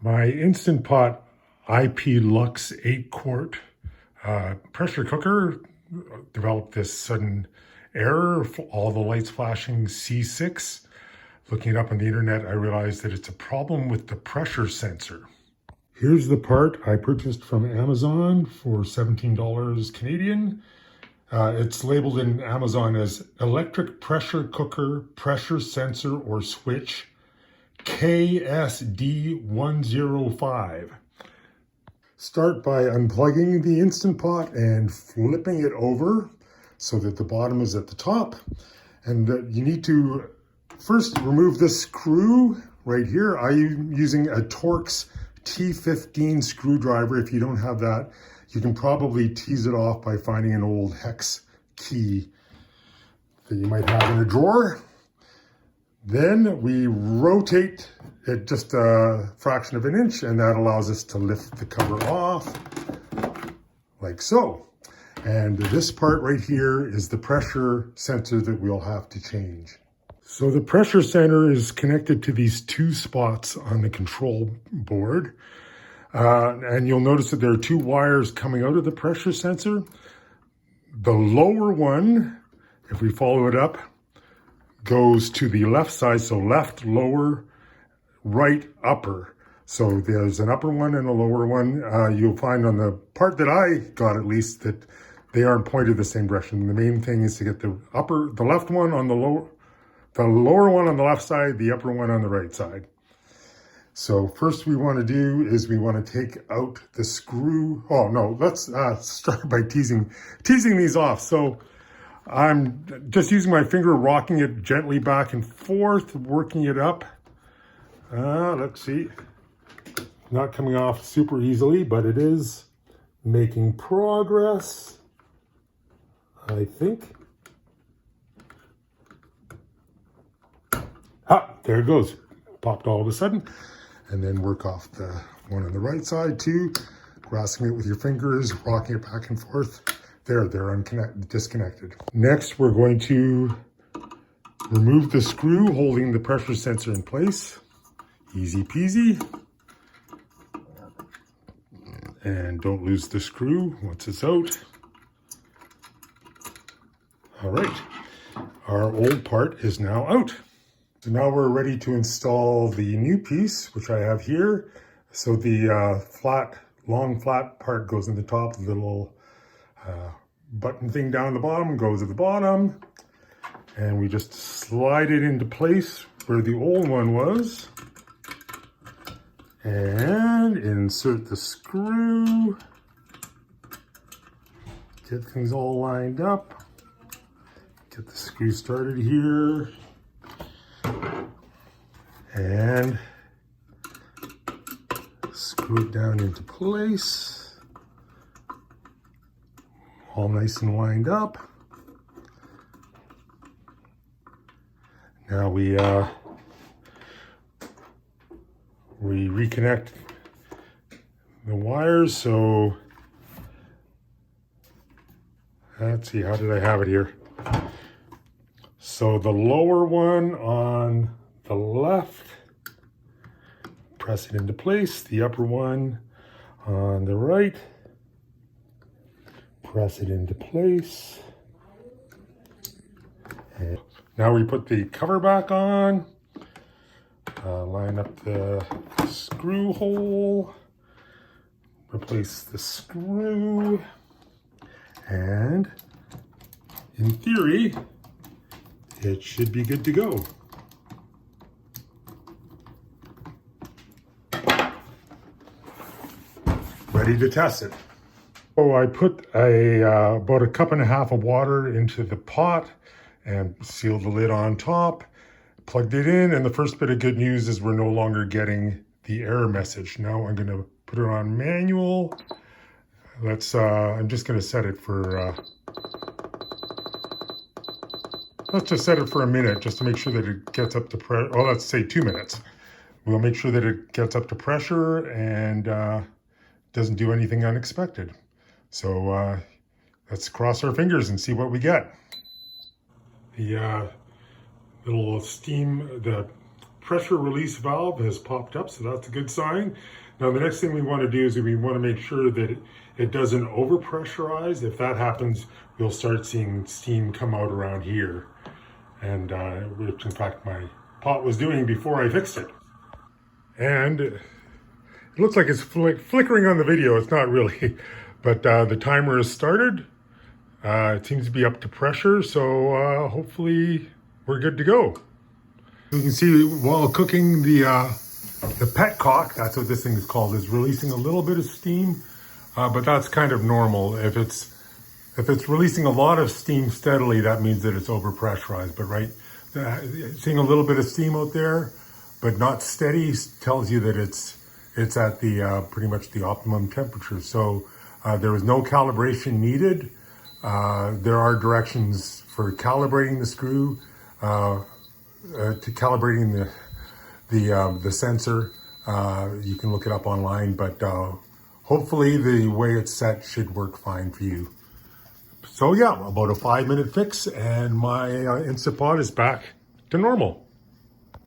My Instant Pot IP-Lux 8-quart pressure cooker developed this sudden error, all the lights flashing C6. Looking it up on the internet, I realized that it's a problem with the pressure sensor. Here's the part I purchased from Amazon for $17 Canadian. It's labeled in Amazon as electric pressure cooker pressure sensor or switch KSD105. Start by unplugging the Instant Pot and flipping it over so that the bottom is at the top. And you need to first remove this screw right here. I'm using a Torx T15 screwdriver. If you don't have that, you can probably tease it off by finding an old hex key that you might have in a drawer. Then we rotate it just a fraction of an inch, and that allows us to lift the cover off like so. And this part right here is the pressure sensor that we'll have to change. So the pressure sensor is connected to these two spots on the control board. And you'll notice that there are two wires coming out of the pressure sensor. The lower one, if we follow it up, goes to the left side, so left, lower, right, upper. So there's an upper one and a lower one. You'll find on the part that I got, at least, that they aren't pointed the same direction. The main thing is to get the left one on the lower one on the left side, the upper one on the right side. So first we want to do is we want to take out the screw. Oh no, let's start by teasing these off. So I'm just using my finger, rocking it gently back and forth, working it up. Let's see. Not coming off super easily, but it is making progress, I think. There it goes. Popped all of a sudden. And then work off the one on the right side too. Grasping it with your fingers, rocking it back and forth. They're disconnected. Next, we're going to remove the screw holding the pressure sensor in place. Easy peasy. And don't lose the screw once it's out. All right, our old part is now out. So now we're ready to install the new piece, which I have here. So the long flat part goes in the top, the little button thing down the bottom goes at the bottom. And we just slide it into place where the old one was. And insert the screw. Get things all lined up. Get the screw started here. And screw it down into place. All nice and lined up. Now we reconnect the wires. So let's see, how did I have it here? So the lower one on the left, press it into place. The upper one on the right, press it into place. And now we put the cover back on, line up the screw hole, replace the screw, and in theory, it should be good to go. Ready to test it. So I put about a cup and a half of water into the pot and sealed the lid on top, plugged it in, and the first bit of good news is we're no longer getting the error message. Now I'm gonna put it on manual. I'm just gonna set it for, let's just set it for a minute just to make sure that it gets up to pressure. Oh, let's say 2 minutes. We'll make sure that it gets up to pressure and doesn't do anything unexpected. So let's cross our fingers and see what we get. The little steam, the pressure release valve has popped up, so that's a good sign. Now the next thing we want to do is we want to make sure that it doesn't over pressurize. If that happens, we'll start seeing steam come out around here, and which in fact my pot was doing before I fixed it. And it looks like it's flickering on the video. It's not really, but the timer has started. It seems to be up to pressure, so hopefully we're good to go. You can see while cooking the petcock, that's what this thing is called, is releasing a little bit of steam, but that's kind of normal. If it's releasing a lot of steam steadily, that means that it's overpressurized. But seeing a little bit of steam out there, but not steady, tells you that it's at the pretty much the optimum temperature. So there was no calibration needed. There are directions for calibrating the screw, to calibrating the sensor. You can look it up online, but hopefully the way it's set should work fine for you. So yeah, about a 5-minute fix and my Instant Pot is back to normal.